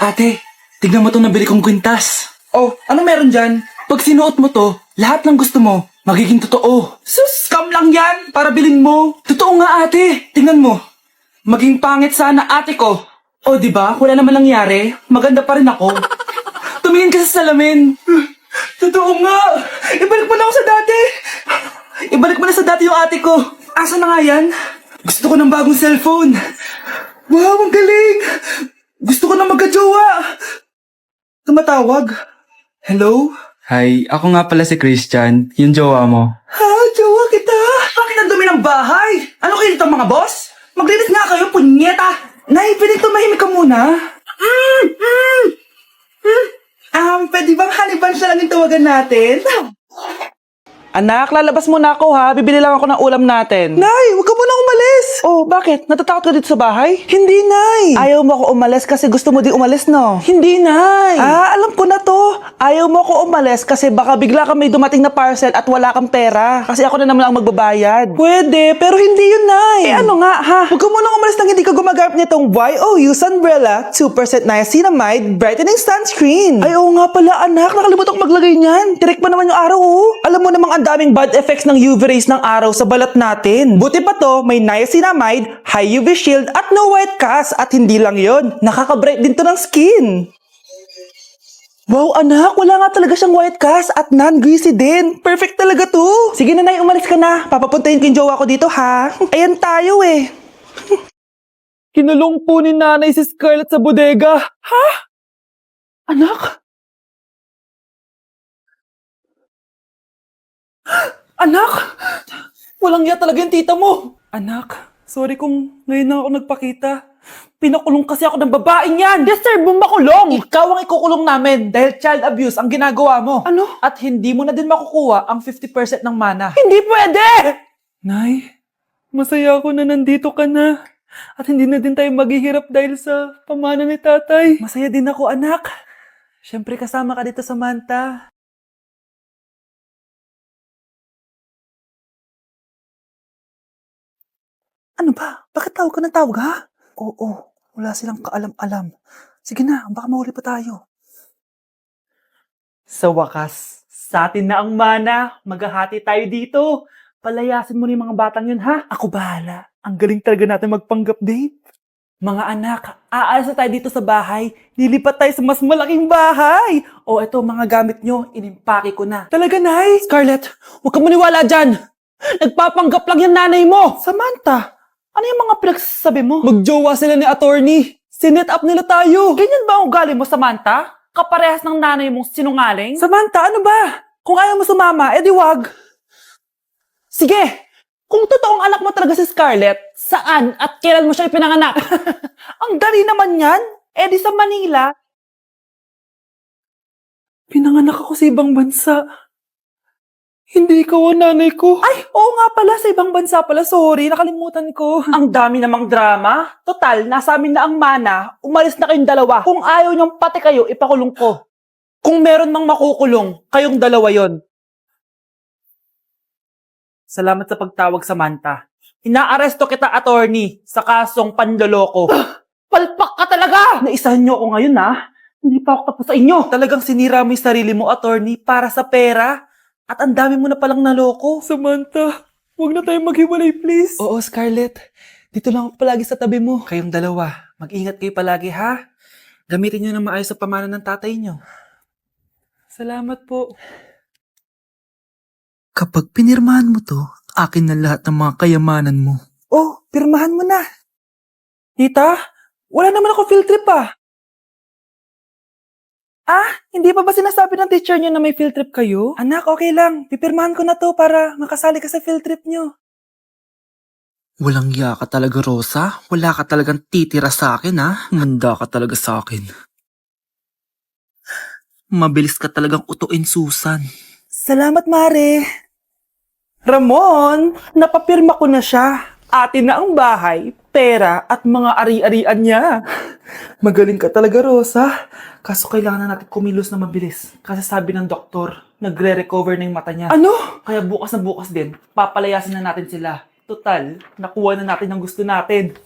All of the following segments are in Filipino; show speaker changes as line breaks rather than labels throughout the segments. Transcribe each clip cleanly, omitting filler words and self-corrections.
Ate, tignan mo itong nabili kong kwintas. Oh, ano meron dyan? Pag sinuot mo to, lahat ng gusto mo, magiging totoo. Sus, scam lang yan, para bilhin mo. Totoo nga ate, tingnan mo. Maging pangit sana ate ko. O di ba, wala naman nangyari, maganda pa rin ako. Tumingin ka sa salamin. Totoo nga, ibalik mo na ako sa dati. Ibalik mo na sa dati yung ate ko. Asa na nga yan? Gusto ko ng bagong cellphone. Wow, ang galing! Gusto ko na magka-jowa! Tumatawag. Hello?
Hi, ako nga pala si Christian, yung jowa mo.
Ha? Jowa kita? Bakit ang dumi ng bahay? Ano kayo dito mga boss? Maglinis nga kayo, punyeta! Nay, pwede tumahimik ka muna? Pwede bang honey bunch na lang yung tawagan natin? Anak, lalabas muna ako ha. Bibili lang ako ng ulam natin. Nay, huwag ka muna umalis. Oh, bakit? Natatakot ka dito sa bahay? Hindi, Nay. Ayaw mo ako umalis kasi gusto mo di umalis, no? Hindi, Nay. Alam ko na to. Ayaw mo ako umalis kasi baka bigla ka may dumating na parcel at wala kang pera. Kasi ako na naman ang magbabayad. Pwede, pero hindi yun, Nay. Ano nga, ha? Huwag ka muna umalis nang hindi ka gumagamit nitong YOU Sunbrella 2% Niacinamide Brightening Sunscreen. Ay, oo nga pala, anak. Nakalimutan ko maglagay niyan. Direct pa naman yung araw, oh. Alam mo namang ang daming bad effects ng UV rays ng araw sa balat natin. Buti pa to, may niacinamide, high UV shield, at no white cast. At hindi lang yon, nakaka-bright din to ng skin. Wow, anak, wala nga talaga siyang white cast at non-greasy din. Perfect talaga to. Sige na, Nay, umalis ka na. Papapuntahin ko yung jowa ko dito, ha? Ayan tayo, eh. Kinulong po ni nanay si Scarlett sa bodega. Ha? Anak? Anak! Walang ya talaga yung tita mo! Anak, sorry kung ngayon na ako nagpakita. Pinakulong kasi ako ng babaeng yan! Deserve mo makulong! Ikaw ang ikukulong namin dahil child abuse ang ginagawa mo. Ano? At hindi mo na din makukuha ang 50% ng mana. Hindi pwede! Nay, masaya ako na nandito ka na. At hindi na din tayo maghihirap dahil sa pamana ni tatay. Masaya din ako, anak. Siyempre kasama ka dito sa Manta. Ano ba? Bakit tawag ka ng tawag, ha? Oo, wala silang kaalam-alam. Sige na, baka mahuli pa tayo. Sa wakas, sa atin na ang mana. Maghahati tayo dito. Palayasin mo na yung mga batang yun, ha? Ako bahala. Ang galing talaga natin magpanggap date. Mga anak, aalis na tayo dito sa bahay. Lilipat tayo sa mas malaking bahay. O eto, mga gamit nyo, inimpake ko na. Talaga, Nay? Scarlett, huwag ka maniwala dyan. Nagpapanggap lang yung nanay mo. Samantha, ano yung mga pinagsasabi mo? Magjowa sila ni attorney. Sinet up nila tayo. Ganyan ba ang ugali mo, Samantha? Kaparehas ng nanay mong sinungaling? Samantha, ano ba? Kung ayaw mo sumama, edi wag. Sige, kung totoong anak mo talaga si Scarlett, saan at kailan mo siya ipinanganak? Ang dali naman yan. Edi sa Manila. Pinanganak ako sa ibang bansa. Hindi ikaw ang nanay ko. Ay, oo nga pala, sa ibang bansa pala. Sorry, nakalimutan ko. Ang dami namang drama. Total, nasa amin na ang mana. Umalis na kayong dalawa. Kung ayaw niyong pati kayo, ipakulong ko. Kung meron mang makukulong, kayong dalawa yon. Salamat sa pagtawag, Samantha. Inaaresto kita, attorney, sa kasong panloloko. Palpak ka talaga! Naisahan niyo ako ngayon, ha? Hindi pa ako tapos sa inyo. Talagang sinira mo yung sarili mo, attorney, para sa pera. At ang dami mo na palang naloko. Samantha, huwag na tayong maghiwalay, please. Oo, Scarlett. Dito lang ako palagi sa tabi mo. Kayong dalawa, mag-ingat kayo palagi, ha? Gamitin niyo ng maayos sa pamana ng tatay niyo. Salamat po.
Kapag pinirmahan mo to, akin na lahat ng mga kayamanan mo.
Oh, pirmahan mo na. Tita, wala naman ako field trip, ah. Hindi pa ba sinasabi ng teacher niyo na may field trip kayo? Anak, okay lang. Pipirmahan ko na to para makasali ka sa field trip niyo.
Walang ya ka talaga, Rosa. Wala ka talagang titira sa akin, ha? Manda ka talaga sa akin. Mabilis ka talagang utuin, Susan.
Salamat, Mare. Ramon, napapirma ko na siya. Atin na ang bahay, pera at mga ari-arian niya. Magaling ka talaga, Rosa. Kaso kailangan na natin kumilos na mabilis. Kasi sabi ng doktor, nagre-recover na yung mata niya. Ano? Kaya bukas na bukas din, papalayasin na natin sila. Total, nakuha na natin ang gusto natin.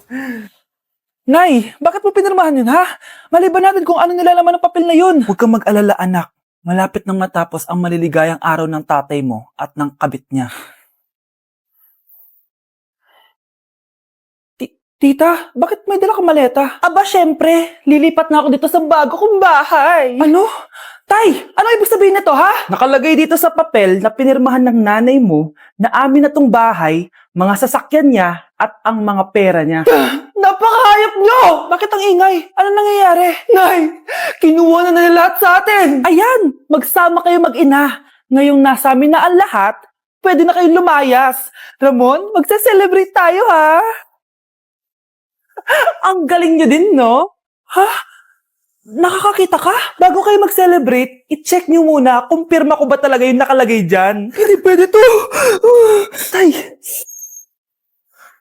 Nay, bakit mo pinirmahan yun, ha? Maliban natin kung ano nilalaman ng papel na yun. Huwag kang mag-alala, anak. Malapit nang matapos ang maliligayang araw ng tatay mo at ng kabit niya. Tita, bakit may dala kang maleta? Aba, syempre. Lilipat na ako dito sa bago kong bahay. Ano? Tay, ano ibig sabihin nito, ha? Nakalagay dito sa papel na pinirmahan ng nanay mo na amin na tong bahay, mga sasakyan niya, at ang mga pera niya. Napakahayop nyo! Bakit ang ingay? Ano nangyayari? Nay, kinuha na nila lahat sa atin! Ayan, magsama kayo mag-ina. Ngayong nasa amin na ang lahat, pwede na kayong lumayas. Ramon, magsa-celebrate tayo, ha? Ang galing nyo din, no? Ha? Nakakakita ka? Bago kayo mag-celebrate, i-check nyo muna kung pirma ko ba talaga yung nakalagay dyan. Hindi pwede to. Tay.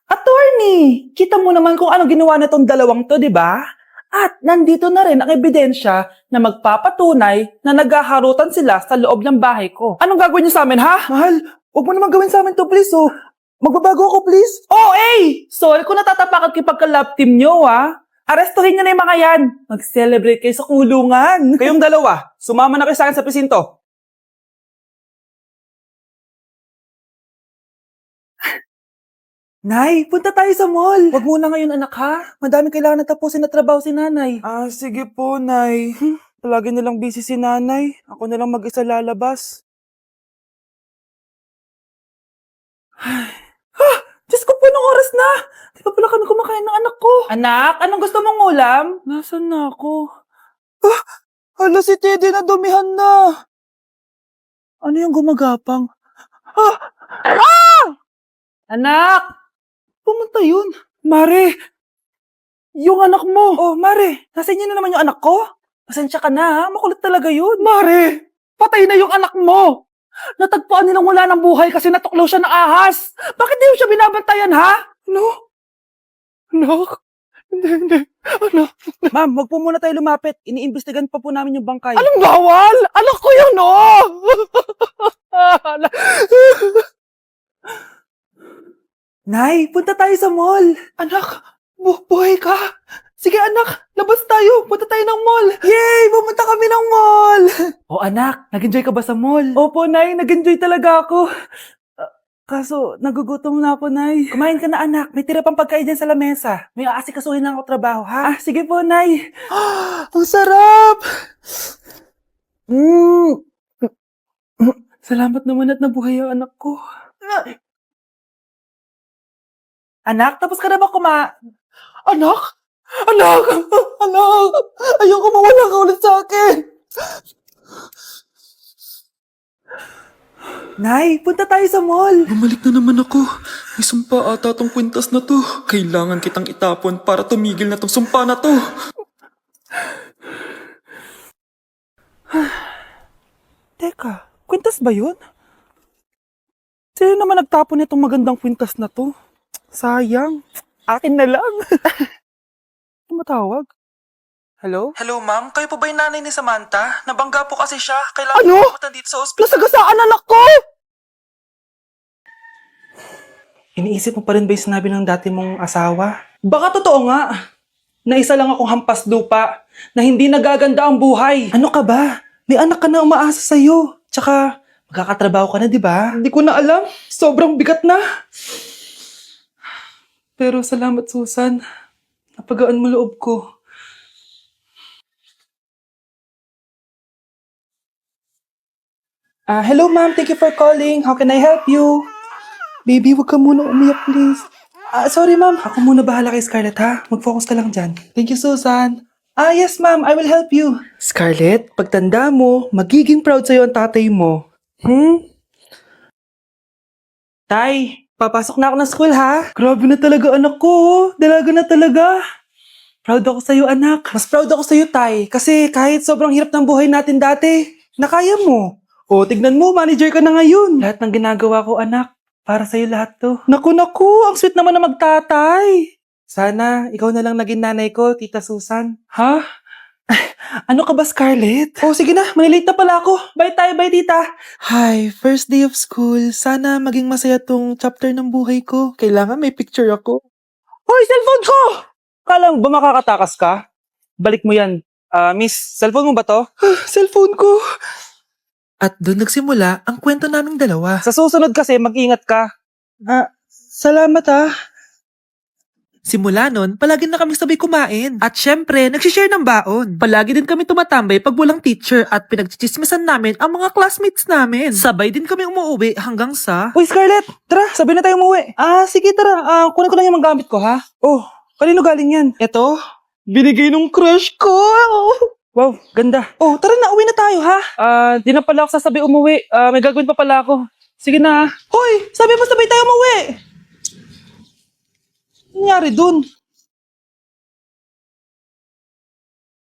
Attorney, kita mo naman kung ano ginawa na tong dalawang to, di ba? At nandito na rin ang ebidensya na magpapatunay na naghaharutan sila sa loob ng bahay ko. Anong gagawin niyo sa amin, ha? Mahal, huwag mo naman gawin sa amin to, please, oh. Magbabago ako, please. Oh, sorry kung natatapakan kayo pagka-love team nyo, ha? Arestuhin nyo na yung mga yan. Mag-celebrate kayo sa kulungan. Kayong dalawa, sumama na kayo sa akin sa presinto. Nay, punta tayo sa mall. Wag muna ngayon, anak, ha? Madami kailangan na tapusin na trabaho si nanay. Sige po, nay. Palagi nilang busy si nanay. Ako na lang mag-isa lalabas. Diyos ko po, nung oras na. Di pa pala kami kumakain ng anak ko. Anak, anong gusto mong ulam? Nasaan na ako? Hala, si Teddy na dumihan na. Ano yung gumagapang? Anak! Pumunta yun. Mare! Yung anak mo! Oh, Mare! Nasa inyo na naman yung anak ko? Pasensya ka na, ha? Makulit talaga yun. Mare! Patay na yung anak mo! Natagpuan nilang wala ng buhay kasi natuklaw siya ng ahas! Bakit di mo siya binabantayan, ha? No? Anak? Hindi. Anak? Ma'am, wag po muna tayo lumapit. Iniimbestigan pa po namin yung bangkay. Anong bawal? Anak ko yun, oh! Nay, punta tayo sa mall. Anak, buhay ka. Sige anak, labas tayo. Punta tayo ng mall. Yay! Pumunta kami ng mall. Oh anak, nag-enjoy ka ba sa mall? Opo, Nay. Nag-enjoy talaga ako. Kaso, nagugutom na ako, Nay. Kumain ka na anak. May tira pang pagkain dyan sa lamesa. May aasikasuhin lang ako trabaho, ha? Sige po, Nay. Ang sarap! Salamat naman at nabuhay ang anak ko. Anak, tapos ka na ba Anak? Anak! Anak! Ayoko mawala ka ulit sa akin! Nay, punta tayo sa mall!
Bumalik na naman ako. May sumpa ata tong kwintas na to. Kailangan kitang itapon para tumigil na tong sumpa na to.
Teka, kwintas ba yun? Sino naman nagtapon nitong magandang kwintas na to? Sayang. Akin na lang. Tumatawag. Hello? Hello, ma'am. Kayo po ba yung nanay ni Samantha? Nabangga po kasi siya. Kailangan ano? Pumunta dito sa ospital. Nasagasaan anak ko! Iniisip mo pa rin ba yung sinabi ng dati mong asawa? Baka totoo nga. Na isa lang akong hampas lupa. Na hindi nagaganda ang buhay. Ano ka ba? May anak ka na umaasa sa'yo. Tsaka, magkakatrabaho ka na, di ba? Hindi ko na alam. Sobrang bigat na. Pero salamat, Susan. Napagaan mo loob ko. Hello, ma'am. Thank you for calling. How can I help you? Baby, wag ka muna umiyak, please. Sorry, ma'am. Ako muna bahala kay Scarlett, ha? Mag-focus ka lang dyan. Thank you, Susan. Yes, ma'am. I will help you. Scarlett, pagtanda mo, magiging proud sa'yo ang tatay mo. Tay, papasok na ako ng school, ha? Grabe na talaga, anak ko. Dalaga na talaga. Proud ako sa'yo, anak. Mas proud ako sa'yo, Tay. Kasi kahit sobrang hirap ng buhay natin dati, nakaya mo. O, tignan mo, manager ka na ngayon. Lahat ng ginagawa ko, anak, para sa'yo lahat to. Naku, ang sweet naman na magtatay. Sana, ikaw na lang naging nanay ko, Tita Susan. Ha? Ano ka ba, Scarlett? Oh, sige na, malilate na pala ako. Bye tayo, bye, Tita. Hi, first day of school. Sana maging masaya tong chapter ng buhay ko. Kailangan may picture ako. Hoy, cellphone ko! Kala mo ba makakatakas ka? Balik mo yan. Miss, cellphone mo ba to? Cellphone ko.
At doon nagsimula ang kwento naming dalawa.
Sa susunod kasi, mag-ingat ka. Salamat
Simula nun, palagi na kami sabay kumain. At syempre, nagsishare ng baon. Palagi din kami tumatambay pag walang teacher at pinagchichismisan namin ang mga classmates namin. Sabay din kami umuwi hanggang sa...
Uy, Scarlett! Tara, sabay na tayo umuwi. Sige, tara. Kunin ko lang yung mga gamit ko, ha? Oh, kanino galing yan? Eto, binigay nung crush ko. Wow, ganda. Oh, tara na, uwi na tayo, ha? Di na pala ako sasabi umuwi. May gagawin pa pala ako. Sige na, ha? Hoy, sabi mo sabay tayo umuwi. Ano nangyari dun?